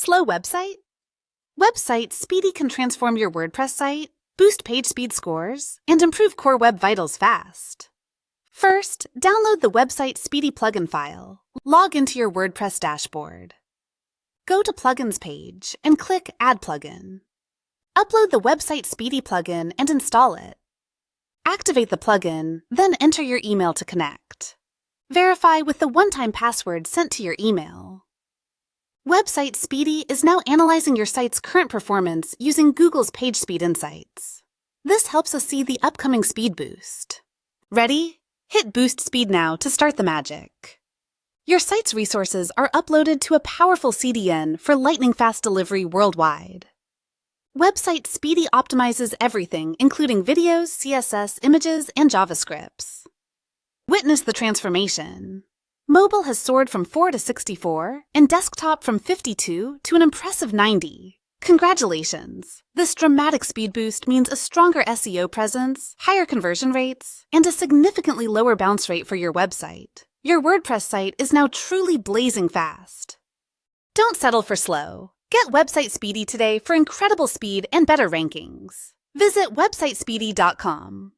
Slow website? Website Speedy can transform your WordPress site, boost page speed scores, and improve core web vitals fast. First, download the Website Speedy plugin file. Log into your WordPress dashboard. Go to Plugins page and click Add Plugin. Upload the Website Speedy plugin and install it. Activate the plugin, then enter your email to connect. Verify with the one-time password sent to your email. Website Speedy is now analyzing your site's current performance using Google's Page Speed Insights. This helps us see the upcoming speed boost. Ready? Hit Boost Speed now to start the magic. Your site's resources are uploaded to a powerful CDN for lightning-fast delivery worldwide. Website Speedy optimizes everything, including videos, CSS, images, and JavaScripts. Witness the transformation. Mobile has soared from 4 to 64, and desktop from 52 to an impressive 90. Congratulations! This dramatic speed boost means a stronger SEO presence, higher conversion rates, and a significantly lower bounce rate for your website. Your WordPress site is now truly blazing fast. Don't settle for slow. Get Website Speedy today for incredible speed and better rankings. Visit websitespeedy.com.